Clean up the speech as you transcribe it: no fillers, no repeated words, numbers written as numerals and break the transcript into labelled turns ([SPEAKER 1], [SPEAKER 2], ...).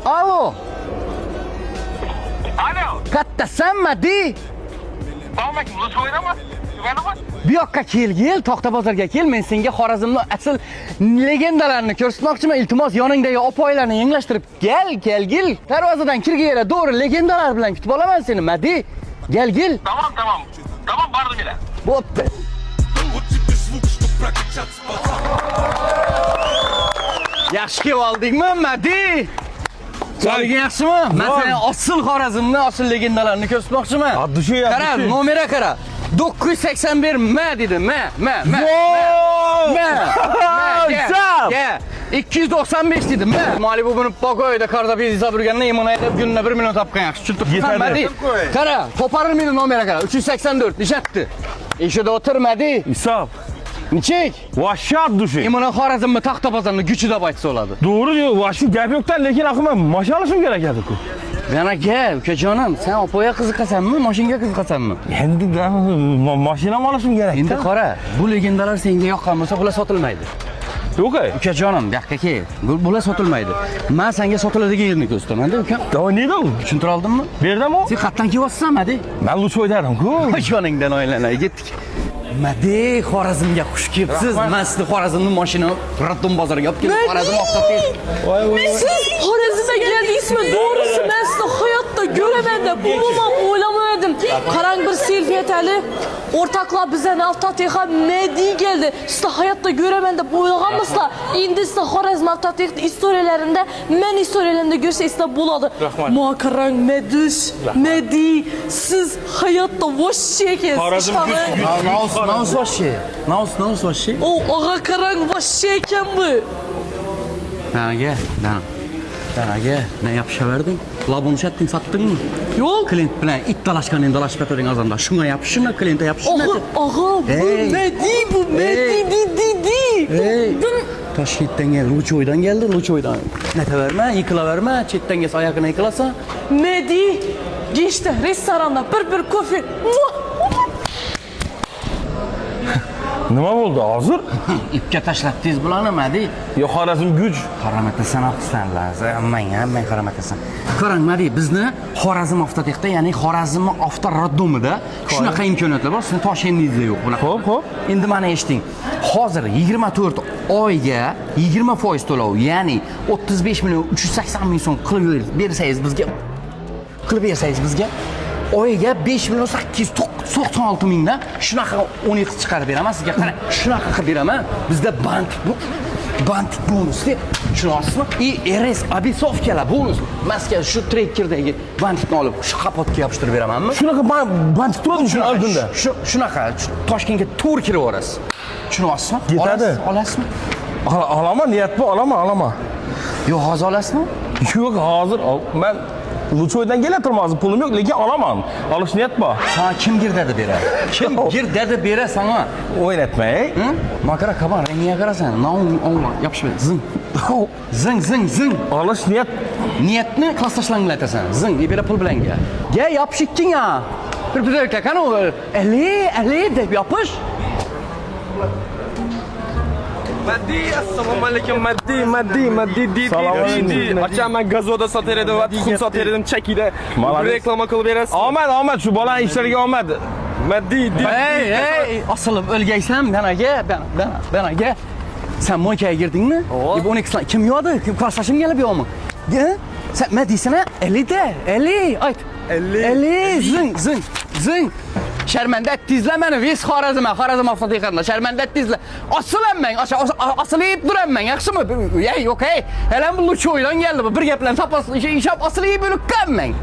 [SPEAKER 1] Alo.
[SPEAKER 2] Alo.
[SPEAKER 1] Katta senmi di?
[SPEAKER 2] Bağmak mı? Soyuna mı? Güvene mi?
[SPEAKER 1] Bir yoqqa gel, To'xtabozorga kel. Men senga Xorazmning asl legendalarini ko'rsatmoqchiman. Iltimos, yoningdagi opoylarni yanglashtirib gel. Darvozadan kirganda to'g'ri legendalar bilan kutib olaman seni, Madi. Gel.
[SPEAKER 2] Tamam. Tamam vardı bile.
[SPEAKER 1] Bo'pti. Yaxshi kelib oldingmi, Madi? Joying yaxshimi? Men sana asl Xorazmning asl legendalarini ko'rsatmoqchiman.
[SPEAKER 3] Addushi ya.
[SPEAKER 1] Qara, nomera qara. 981 M dedi. M. Gel. 295 dedim ben. Malibu bunu Poco'yda karda bir hesap yürügenle imana edip gününe 1 milyon tapkan yakşı. Tutmadı. Kara, koparır mıydın nomera kara? 384, nişattı. İşte de oturmadı.
[SPEAKER 3] İsap.
[SPEAKER 1] Niçek?
[SPEAKER 3] Vahşi Addushi.
[SPEAKER 1] İmana Xorazmni taxtabozorni gücü de baytsa oladi.
[SPEAKER 3] Doğru diyor. Vahşi gap yoktan lekin aklıma maşa alışım gerek edi.
[SPEAKER 1] Bana gel, ukajonim, sen opoya qiziqasanmi, mashinaga qiziqasanmi?
[SPEAKER 3] Endi mashina mı alışım gerek?
[SPEAKER 1] Endi qara, bu legendalar senga yoqqan bo'lsa, bular sotilmaydi.
[SPEAKER 3] Yok ay.
[SPEAKER 1] Ukajonim, bu yoqqa kel. Bular sotilmaydi. Men senga sotiladigan yerni ko'rsataman-da, ukam.
[SPEAKER 3] Daha neydi o?
[SPEAKER 1] Tushuntira oldimmi?
[SPEAKER 3] Berdim o.
[SPEAKER 1] Sen qatdan kelyapsan, Madi?
[SPEAKER 3] Ben Luç oydarım ku.
[SPEAKER 1] Yoningdan aylanay ketdik. Madi, Xorazmga xush kelibsiz. Men sizni Xorazmning mashina Raddon bozoriga olib kelib, Xorazm avtobga.
[SPEAKER 4] Siz Xorazm'a geldiysizmi? Doğrusu ben sizi hayatta göremeden umuman oylamadım. Karang bir selfie eteli. Ortaklar bize Avtateha Medi geldi. Sizi hayatta göremeden oylaganmısla. Indi sizi Xorazm Avtateha istoriyalarında, men istoriyalarında görse sizi buladı. Ma Karang Mediş, Medi, siz hayatta boş şekil.
[SPEAKER 1] Naus vashi. Naus vashi.
[SPEAKER 4] O ağa Karang boş şeken bu.
[SPEAKER 1] Bana gel. Ne yapışaverdin? Labunu çettin, sattın mı?
[SPEAKER 4] Yok.
[SPEAKER 1] Klient bilan it talashganing talashib ketading azanda. Shunga yapishma, klientga yapishma.
[SPEAKER 4] Ağa bu
[SPEAKER 1] Hey.
[SPEAKER 4] Medi, bu Medi, di.
[SPEAKER 1] Hey. Toshkentdan gel, Luchoydan geldi, Luchoydan. Netaverme, yıkılaverme, chetdan gelsa oyog'ini yıkılasa.
[SPEAKER 4] Medi geçti restoranda bir kofe.
[SPEAKER 3] Nima oldu? Hazır?
[SPEAKER 1] İpga tashlabdingiz bularni, Madi.
[SPEAKER 3] Yo Xorazm güç.
[SPEAKER 1] Harom etasan, oqsanlar. Hammang harom etasan. Qarang, Madi, bizni Xorazm Avtotexda, ya'ni Xorazm Avtoroddomida shunaqa imkoniyatlar bor, sizni Toshkentingizda yo'q bunaqa.
[SPEAKER 3] Hop.
[SPEAKER 1] Endi mana eshiting. Hozir 24 oyga 20% to'lov, ya'ni 35 million 380 ming so'm qilib bersangiz bizga oyiga 5 million 896 mingdan shunaqa 17 chiqarib beraman sizga. Qarang, shunaqa qilib beraman. Bizda bantik bonus deb tushunasizmi? RS обесовкаlar bonus. Maska shu trekkerdagi bantikni olib shu kapotga yopishtirib beramanmi?
[SPEAKER 3] Shunaqa bantik turadi shuni oldinda.
[SPEAKER 1] Shunaqa Toshkentga to'g'ri kirib borasiz. Tushunyapsizmi?
[SPEAKER 3] Yetadi.
[SPEAKER 1] Olasizmi?
[SPEAKER 3] Alama niyat bu alama.
[SPEAKER 1] Yo'q, hozir olasizmi?
[SPEAKER 3] Yok hazır. Ben Luçoy'dan geletirmezdim. Pulum yok lekin alamam. Alış niyet bu.
[SPEAKER 1] Sana kim gir dedi bera? Kim gir dedi bera sana?
[SPEAKER 3] Oynatma ey.
[SPEAKER 1] Makara kaban rengiye karasan. Naum yapış ver. Zing.
[SPEAKER 3] Alış niyet.
[SPEAKER 1] Niyetni klasslaşlarını etasan. Zing bir bera pul bilan gel. Gel yapış ikkin ya. Bir dakika kan o. Eli deb yapış.
[SPEAKER 5] Maddi, assalomu alaykum. Maddi.
[SPEAKER 3] Selamünaleyküm.
[SPEAKER 5] Akşam ben gazoda satar edim, tuxum satar edim, chakida.
[SPEAKER 3] Malades.
[SPEAKER 5] Reklama qilib berasiz.
[SPEAKER 3] Ahmet şu bala işleriga Ahmet.
[SPEAKER 5] Maddi.
[SPEAKER 1] Hey, asılım ölgeysen bana gel. Sen Monka'ya girdin mi? Bu 12 kim yoğdu? Kim klasslaşım gelip yok mu? Sen ne diyorsun ha? 50. Ayt. 50. Zing. Şermende ettizle beni. Biz Xorazm Avtotexda. Şermende ettizle. Asılam ben. Asılayıp duram ben. Yaxşı mı? Yok hey. Hele bu Luçoy'dan geldi bu. Bir geplen tapasın. İşap asılayıp bölük ben.